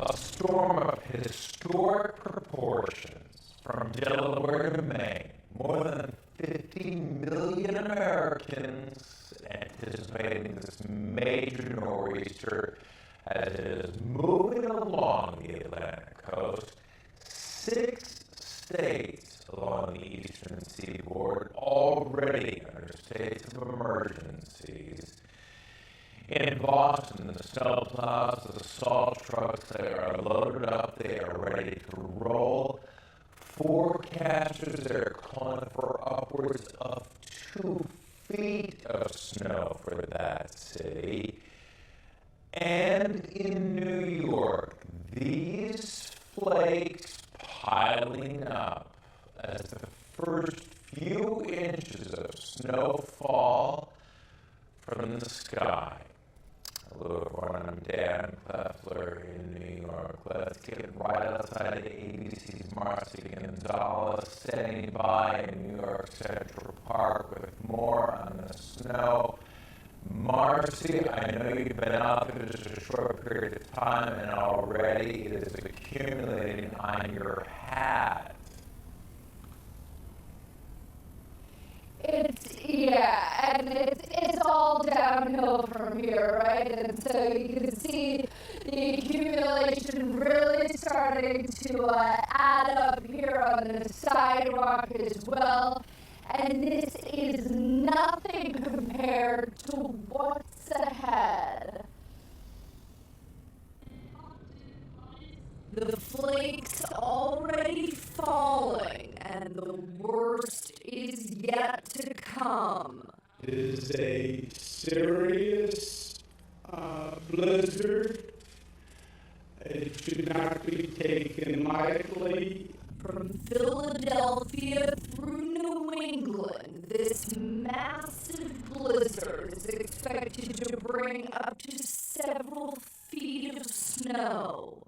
A storm of historic proportions from Delaware to Maine. More than 50 million Americans anticipating this major nor'easter as it is moving along the Atlantic coast. 6 states along the eastern seaboard already under states of emergencies. In Boston, the snowplows, the salt trucks, they are loaded up, they are ready to roll. Forecasters are calling for upwards of 2 feet of snow for that city. And in New York, these flakes piling up as the first few inches of snow fall from the sky. Hello everyone, I'm Dan Kleffler in New York. Let's get right outside of ABC's Marcy Gonzalez, standing by in New York Central Park with more on the snow. Marcy, I know you've been out there just a short period of time, and already it is accumulating on your hat. It's all downhill from here, right? And so you can see the accumulation really starting to add up here on the sidewalk as well. And this is nothing compared to what's ahead. The flakes already falling, and the worst is yet to come. It is a serious blizzard. It should not be taken lightly. From Philadelphia through New England, this massive blizzard is expected to bring up to several feet of snow.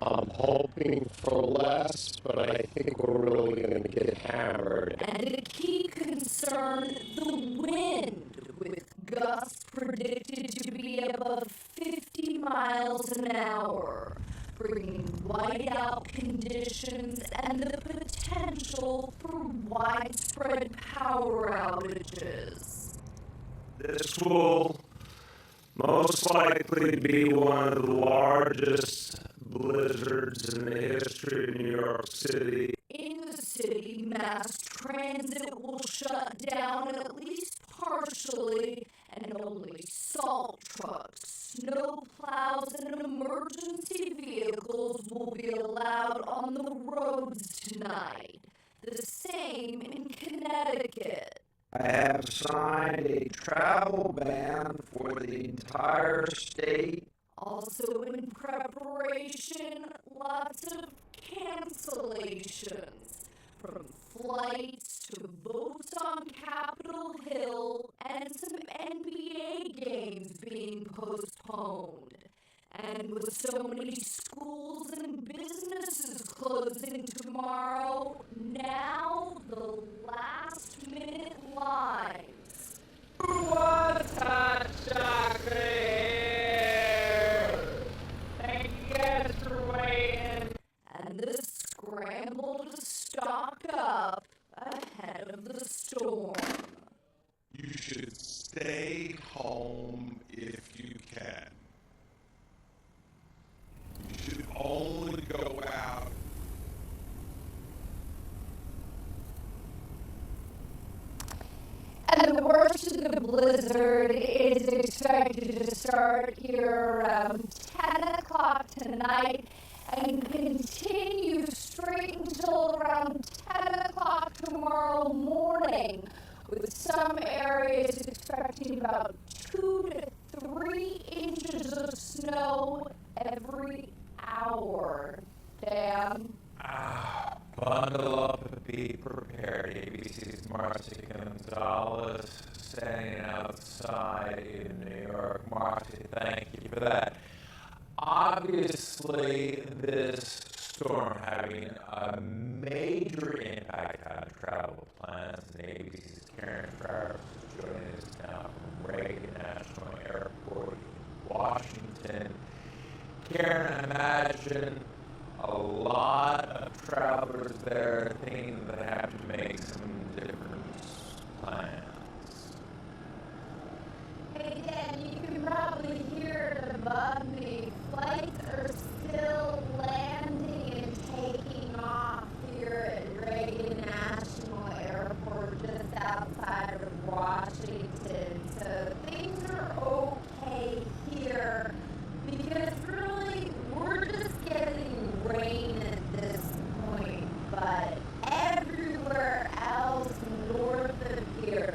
I'm hoping for less, but I think we're really going to get hammered. And a key concern, the wind, with gusts predicted to be above 50 miles an hour, bringing whiteout conditions and the potential for widespread power outages. This will most likely be one of the largest blizzards in the history of New York City. In the city, mass transit will shut down at least partially, and only salt trucks, snow plows, and emergency vehicles will be allowed on the roads tonight. The same in Connecticut. I have signed a travel ban for the entire state. Also in preparation, lots of cancellations, from flights to votes on Capitol Hill and some NBA games being postponed. And with so many schools and businesses closing tomorrow, now the last-minute lines. What's hot chocolate? Thank you guys for waiting. And the scramble to stock up ahead of the storm. You should stay home if you can. You should only go out. And the worst of the blizzard is expected to start here around 10 o'clock tonight and continue straight until around 10 o'clock tomorrow morning, with some areas expecting about 2 to 3 inches of snow every hour. Dan? Bundle up and be prepared. ABC's Marcy Gonzalez standing outside in New York. Marcy, thank you for that. Obviously, this storm having a major impact on travel plans, and ABC's Karen Farris is joining us now from Reagan National Airport in Washington. Can't imagine a lot of travelers there thinking that they have to make some different plans. Hey, Dan, you can probably hear it above me. Flights are still landing and taking off here at Reagan National Airport just outside of Washington. So things are okay here because really we're just getting rain at this point. But everywhere else north of here,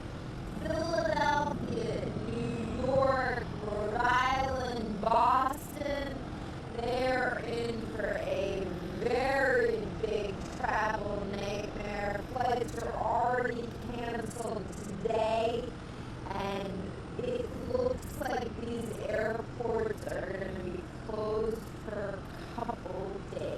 Philadelphia, New York, Rhode Island, Boston, they're in for a very big travel nightmare. Flights are already canceled today, and it looks like these airports are going to be closed for a couple days.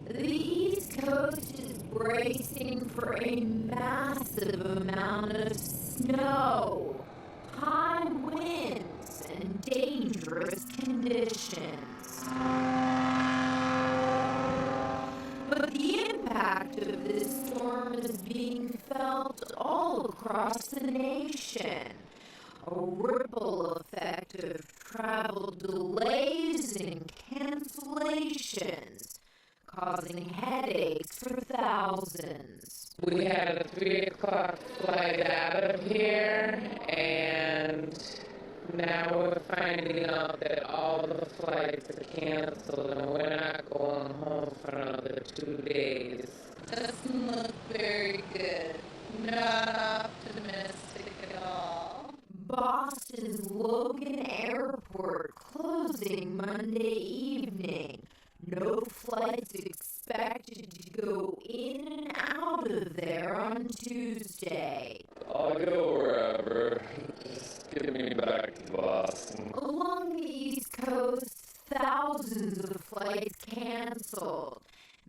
The East Coast is bracing for a massive amount of snow, high winds, and dangerous conditions. But the impact of this storm is being felt all across the nation. A ripple effect of travel delays and cancellations, causing headaches for thousands. We had a 3 o'clock flight out of here, and now we're finding out that all the flights are canceled, and we're not going home for another 2 days. Doesn't look very good. Not optimistic at all. Boston's Logan Airport closing Monday evening. No flights expected to go in and out of there on Tuesday. I'll go wherever. Just get me back to Boston. Along the East Coast, thousands of flights canceled.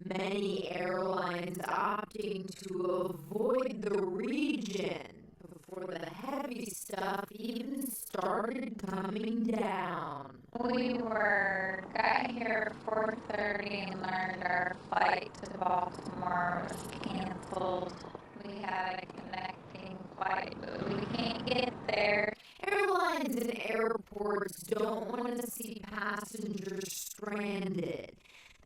Many airlines opting to avoid the region before the heavy stuff even started coming down. We got here at 4:30 and learned our flight to Baltimore was canceled. We had a connecting flight, but we can't get there. Airlines and airports don't want to see passengers stranded.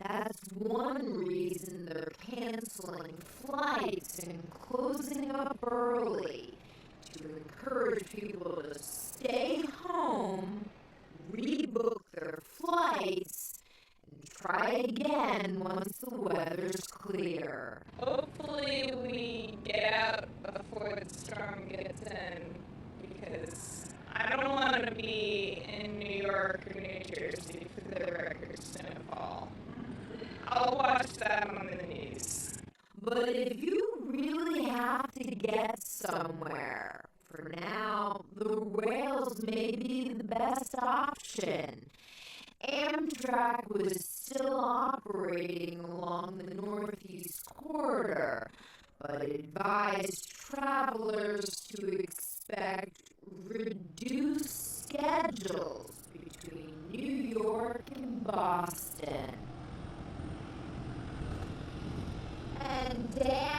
That's one reason they're canceling flights and closing up early, to encourage people to stay home, rebook their flights, and try again once the weather's clear. Hopefully we get out before the storm gets in, because I don't want to be in New York or New Jersey for the record snowfall. I'll watch that on the news. But if you really have to get somewhere, for now, the rails may be the best option. Amtrak was still operating along the Northeast corridor, but advised travelers to expect reduced schedules between New York and Boston. And Dan